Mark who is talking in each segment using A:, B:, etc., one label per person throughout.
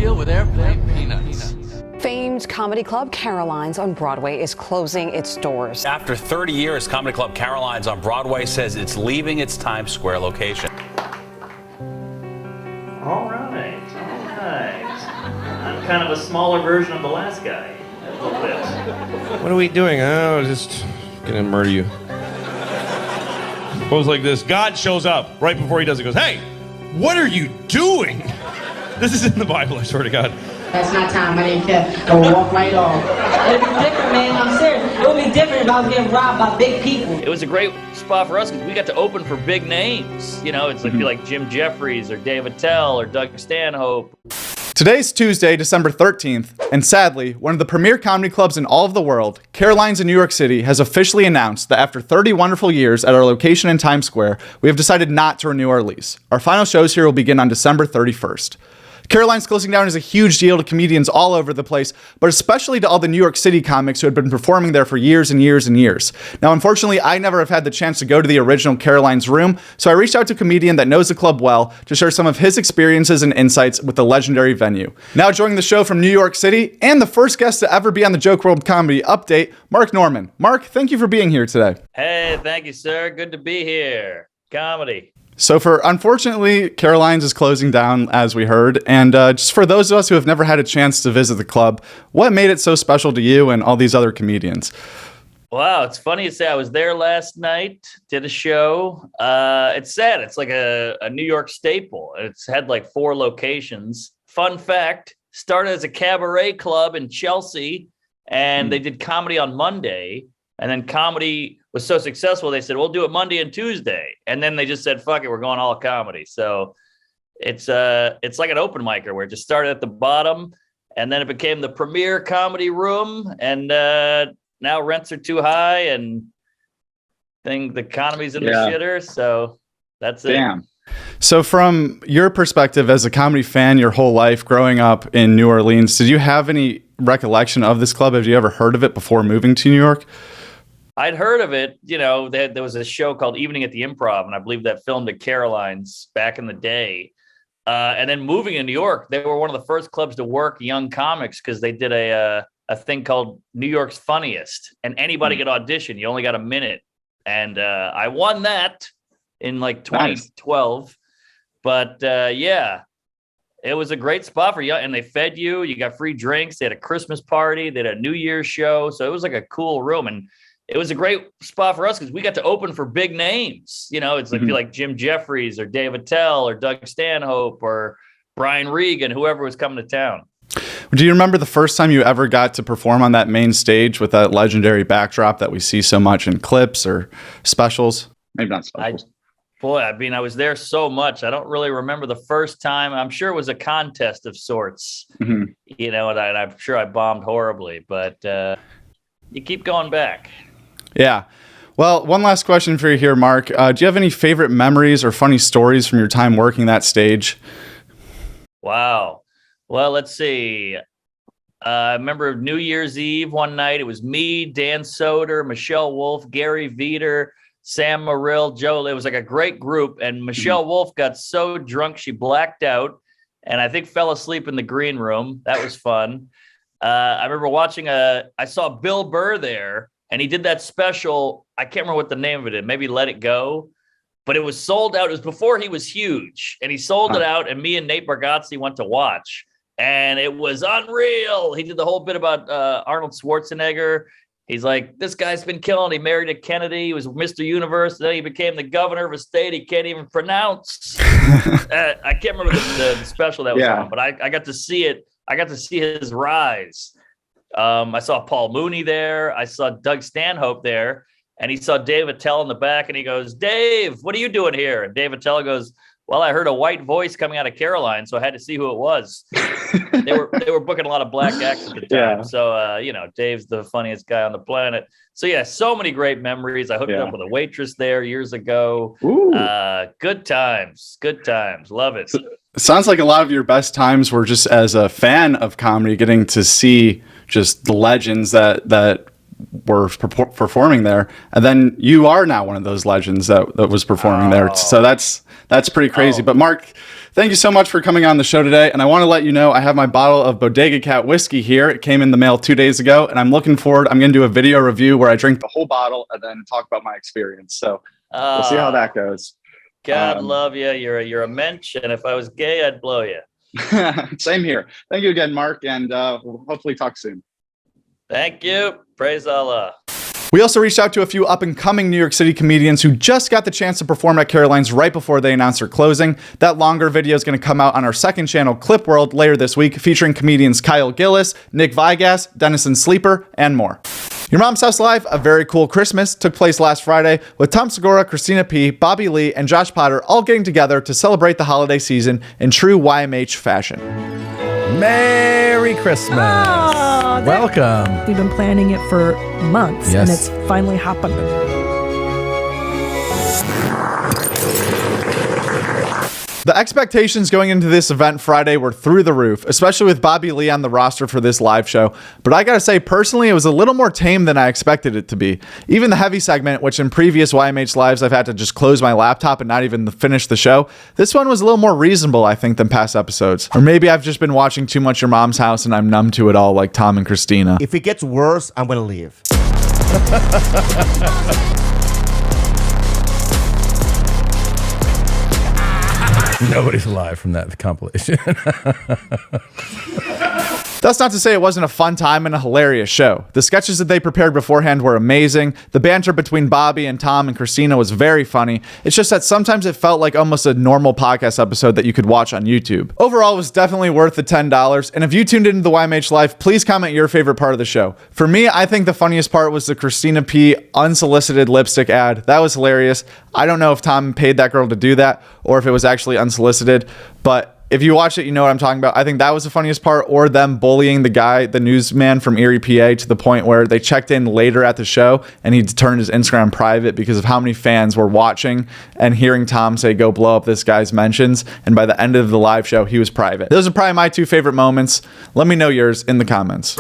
A: deal with airplane peanuts.
B: Famed comedy club Caroline's on Broadway is closing its doors.
C: After 30 years, comedy club Caroline's on Broadway says it's leaving its Times Square location.
D: All right. I'm kind of a smaller version of the last guy, a little bit.
E: What are we doing? Oh, just gonna murder you. Goes like this. God shows up right before he does it. Goes, hey, what are you doing? This is in the Bible, I swear to God.
F: That's not time. I didn't care. I will walk right off. It'd be different, man. I'm serious. It would be different if I was getting robbed by big people.
D: It was a great spot for us because we got to open for big names. You know, it's like Jim Jeffries or Dave Attell or Doug Stanhope.
G: Today's Tuesday, December 13th, and sadly, one of the premier comedy clubs in all of the world, Caroline's in New York City, has officially announced that after 30 wonderful years at our location in Times Square, we have decided not to renew our lease. Our final shows here will begin on December 31st. Caroline's closing down is a huge deal to comedians all over the place, but especially to all the New York City comics who had been performing there for years and years and years. Now, unfortunately, I never have had the chance to go to the original Caroline's room, so I reached out to a comedian that knows the club well to share some of his experiences and insights with the legendary venue. Now joining the show from New York City, and the first guest to ever be on the Joke World Comedy Update, Mark Norman. Mark, thank you for being here today.
D: Hey, thank you, sir. Good to be here. Comedy.
G: So unfortunately, Caroline's is closing down, as we heard. And just for those of us who have never had a chance to visit the club, what made it so special to you and all these other comedians?
D: Wow, it's funny to say I was there last night, did a show. It's sad. It's like a New York staple. It's had like 4 locations. Fun fact, started as a cabaret club in Chelsea, and they did comedy on Monday. And then comedy was so successful, they said, we'll do it Monday and Tuesday. And then they just said, fuck it, we're going all comedy. So it's like an open micer where it just started at the bottom, and then it became the premier comedy room. And now rents are too high, and the economy's in the shitter. So that's it.
G: Damn. So from your perspective as a comedy fan your whole life growing up in New Orleans, did you have any recollection of this club? Have you ever heard of it before moving to New York?
D: I'd heard of it. You know, there was a show called Evening at the Improv, and I believe that filmed at Caroline's back in the day. And then moving to New York, they were one of the first clubs to work young comics because they did a thing called New York's Funniest, and anybody could audition. You only got a minute. And I won that in like 2012. Nice. But yeah, it was a great spot for you. And they fed you. You got free drinks. They had a Christmas party. They had a New Year's show. So it was like a cool room. And it was a great spot for us because we got to open for big names. You know, it's like Jim Jeffries or Dave Attell or Doug Stanhope or Brian Regan, whoever was coming to town.
G: Do you remember the first time you ever got to perform on that main stage with that legendary backdrop that we see so much in clips or specials? Maybe not specials.
D: I was there so much. I don't really remember the first time. I'm sure it was a contest of sorts, you know, and I'm sure I bombed horribly, but you keep going back.
G: Yeah. Well, one last question for you here, Mark. Do you have any favorite memories or funny stories from your time working that stage?
D: Wow. Well, let's see. I remember New Year's Eve one night. It was me, Dan Soder, Michelle Wolf, Gary Veter, Sam Morrill, Joe. It was like a great group. And Michelle Wolf got so drunk she blacked out, and I think fell asleep in the green room. That was fun. I remember watching I saw Bill Burr there, and he did that special. I can't remember what the name of it is. Maybe Let It Go. But it was sold out. It was before he was huge, and he sold it out. And me and Nate Bargatze went to watch, and it was unreal. He did the whole bit about Arnold Schwarzenegger. He's like, this guy's been killing. He married a Kennedy. He was Mr. Universe. Then he became the governor of a state he can't even pronounce. I can't remember the special that was on, but I got to see it. I got to see his rise. I saw Paul Mooney there. I saw Doug Stanhope there. And he saw Dave Attell in the back, and he goes, Dave, what are you doing here? And Dave Attell goes, well, I heard a white voice coming out of Caroline, so I had to see who it was. They were booking a lot of black acts at the time. Yeah. So, you know, Dave's the funniest guy on the planet. So, yeah, so many great memories. I hooked up with a waitress there years ago. Good times. Good times. Love it.
G: It sounds like a lot of your best times were just as a fan of comedy, getting to see just the legends that were performing there, and then you are now one of those legends that was performing there. So that's That's pretty crazy. But Mark, thank you so much for coming on the show today. And I want to let you know I have my bottle of Bodega Cat whiskey here. It came in the mail 2 days ago, and I'm looking forward. I'm going to do a video review where I drink the whole bottle and then talk about my experience. So we'll see how that goes.
D: God love you. You're a mensch, and if I was gay, I'd blow you.
G: Same here. Thank you again, Mark, and we'll hopefully talk soon.
D: Thank you. Praise Allah.
G: We also reached out to a few up-and-coming New York City comedians who just got the chance to perform at Caroline's right before they announced their closing. That longer video is going to come out on our second channel, Clip World, later this week, featuring comedians Kyle Gillis, Nick Vigas, Dennison Sleeper, and more. Your Mom's House Live, A Very Cool Christmas, took place last Friday with Tom Segura, Christina P., Bobby Lee, and Josh Potter all getting together to celebrate the holiday season in true YMH fashion.
H: Merry Christmas.
I: Oh,
H: welcome.
I: We've been planning it for months, and it's finally happened.
G: The expectations going into this event Friday were through the roof, especially with Bobby Lee on the roster for this live show. But I gotta say, personally, it was a little more tame than I expected it to be. Even the heavy segment, which in previous YMH lives I've had to just close my laptop and not even finish the show, this one was a little more reasonable, I think, than past episodes. Or maybe I've just been watching too much Your Mom's House and I'm numb to it all like Tom and Christina.
J: If it gets worse, I'm gonna leave.
H: Nobody's alive from that compilation.
G: That's not to say it wasn't a fun time and a hilarious show. The sketches that they prepared beforehand were amazing. The banter between Bobby and Tom and Christina was very funny. It's just that sometimes it felt like almost a normal podcast episode that you could watch on YouTube. Overall, it was definitely worth the $10. And if you tuned into the YMH Live, please comment your favorite part of the show. For me, I think the funniest part was the Christina P. unsolicited lipstick ad. That was hilarious. I don't know if Tom paid that girl to do that or if it was actually unsolicited, but if you watch it, you know what I'm talking about. I think that was the funniest part, or them bullying the guy, the newsman from Erie, PA, to the point where they checked in later at the show and he turned his Instagram private because of how many fans were watching and hearing Tom say, go blow up this guy's mentions. And by the end of the live show, he was private. Those are probably my two favorite moments. Let me know yours in the comments.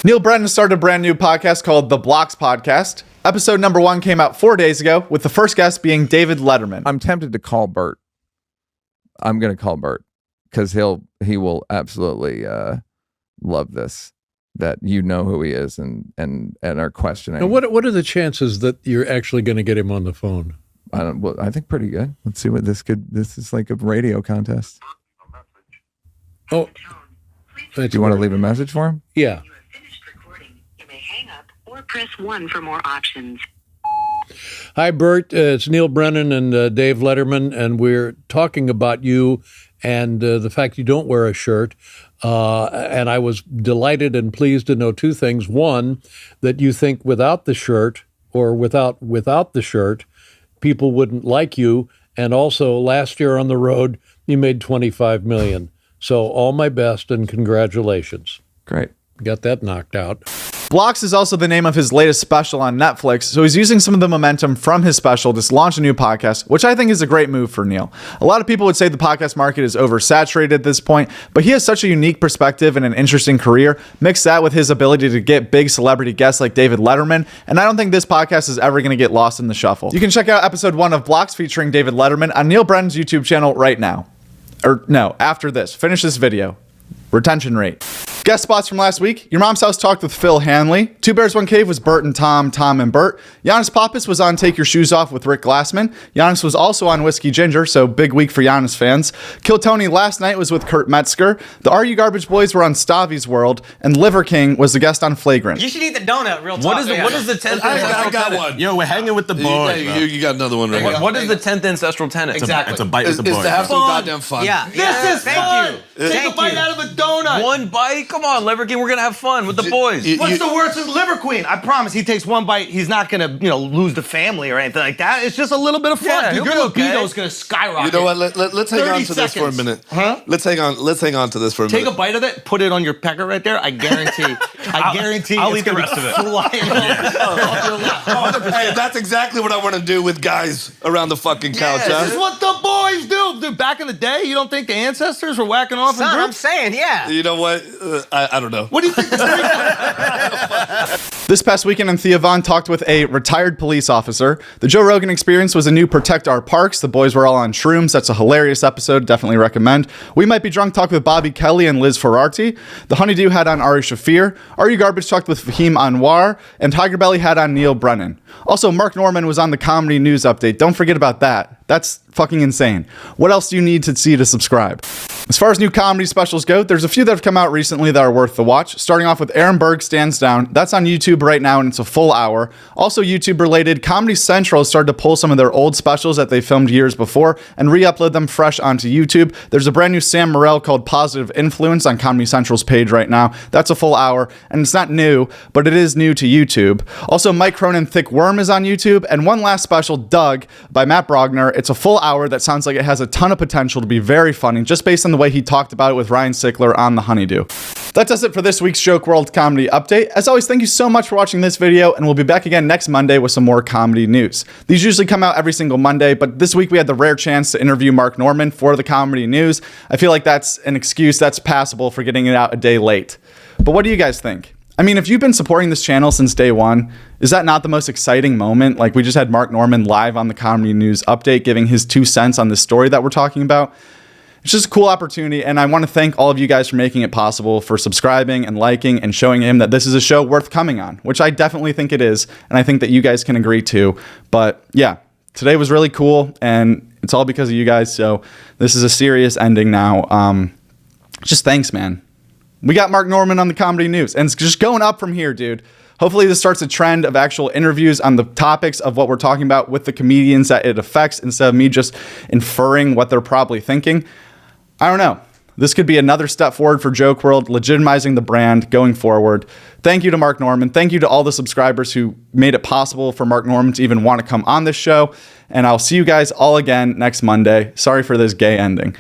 G: Neal Brennan started a brand new podcast called The Blocks Podcast. Episode number 1 came out 4 days ago, with the first guest being David Letterman.
K: I'm tempted to call Bert. I'm going to call Bert because he will absolutely love this, that you know who he is and are questioning.
L: Now, what are the chances that you're actually going to get him on the phone?
K: I think pretty good. Let's see what this is like, a radio contest.
L: Oh,
K: do you want to leave a message for him?
L: Yeah.
M: Or press 1 for more options.
L: Hi, Bert. It's Neal Brennan and Dave Letterman, and we're talking about you and the fact you don't wear a shirt. And I was delighted and pleased to know two things. One, that you think without the shirt or without the shirt, people wouldn't like you. And also, last year on the road, you made $25 million. So all my best and congratulations.
K: Great.
L: Got that knocked out.
G: Blocks is also the name of his latest special on Netflix, so he's using some of the momentum from his special to launch a new podcast, which I think is a great move for Neal. A lot of people would say the podcast market is oversaturated at this point, but he has such a unique perspective and an interesting career. Mix that with his ability to get big celebrity guests like David Letterman, and I don't think this podcast is ever going to get lost in the shuffle. You can check out episode 1 of Blocks featuring David Letterman on Neal Brennan's YouTube channel right now. Or no, after this. Finish this video. Retention rate. Guest spots from last week. Your Mom's House talked with Phil Hanley. Two Bears, One Cave was Bert and Tom, Tom and Bert. Giannis Pappas was on Take Your Shoes Off with Rick Glassman. Giannis was also on Whiskey Ginger, so big week for Giannis fans. Kill Tony last night was with Kurt Metzger. The Are You Garbage Boys were on Stavi's World, and Liver King was the guest on Flagrant.
N: You should eat the donut, real talk.
A: What is the 10th
O: I got one.
P: Yo, we're hanging with the boys.
O: You got another one right now.
A: What is the 10th ancestral tenet?
N: Exactly.
P: It's a bite with the
O: Is
P: boys.
O: to have some goddamn fun.
N: Yeah.
A: This is fun.
N: Take a bite out of a donut.
A: One bite? Come on, Liver King. We're going to have fun with the boys.
N: What's the worst is Liver Queen? I promise he takes one bite. He's not going to, lose the family or anything like that. It's just a little bit of fun.
A: Yeah,
N: Dude, your libido's going to skyrocket.
O: You know what? Let's hang on to this for a minute.
N: Huh?
O: Let's hang on to this for a minute.
N: Take a bite of it, put it on your pecker right there. I guarantee.
P: I'll eat the rest of it.
N: Flying off your lap.
O: Hey, that's exactly what I want to do with guys around the fucking couch.
N: This is what the boys do. Dude, back in the day, you don't think the ancestors were whacking off in groups?
M: I'm saying, yeah.
O: You know what? I don't know.
N: What do you think?
G: This past weekend, and Thea Vaughn talked with a retired police officer. The Joe Rogan Experience was a new Protect Our Parks. The boys were all on shrooms. That's a hilarious episode. Definitely recommend. We Might Be Drunk talked with Bobby Kelly and Liz Ferrarti. The Honeydew had on Ari Shafir. Are You Garbage talked with Fahim Anwar. And Tiger Belly had on Neal Brennan. Also, Mark Norman was on the Comedy News Update. Don't forget about that. That's fucking insane. What else do you need to see to subscribe? As far as new comedy specials go, there's a few that have come out recently that are worth the watch. Starting off with Aaron Berg Stands Down. That's on YouTube right now, and it's a full hour. Also YouTube related, Comedy Central has started to pull some of their old specials that they filmed years before and re-upload them fresh onto YouTube. There's a brand new Sam Morril called Positive Influence on Comedy Central's page right now. That's a full hour, and it's not new, but it is new to YouTube. Also, Mike Cronin Thick Worm is on YouTube, and one last special, Doug, by Matt Brogner. It's a full hour that sounds like it has a ton of potential to be very funny, just based on the way he talked about it with Ryan Sickler on The Honeydew. That does it for this week's Joke World Comedy Update. As always, thank you so much for watching this video, and we'll be back again next Monday with some more comedy news. These usually come out every single Monday, but this week we had the rare chance to interview Mark Norman for the Comedy News. I feel like that's an excuse that's passable for getting it out a day late. But what do you guys think? I mean, if you've been supporting this channel since day one, is that not the most exciting moment? Like, we just had Mark Norman live on the Comedy News Update giving his 2 cents on this story that we're talking about. It's just a cool opportunity, and I want to thank all of you guys for making it possible, for subscribing and liking and showing him that this is a show worth coming on, which I definitely think it is, and I think that you guys can agree too. But yeah, today was really cool, and it's all because of you guys, so this is a serious ending now. Just thanks, man. We got Mark Norman on the Comedy News, and it's just going up from here, dude. Hopefully this starts a trend of actual interviews on the topics of what we're talking about with the comedians that it affects, instead of me just inferring what they're probably thinking. I don't know. This could be another step forward for Joke World, legitimizing the brand going forward. Thank you to Mark Norman. Thank you to all the subscribers who made it possible for Mark Norman to even want to come on this show. And I'll see you guys all again next Monday. Sorry for this gay ending.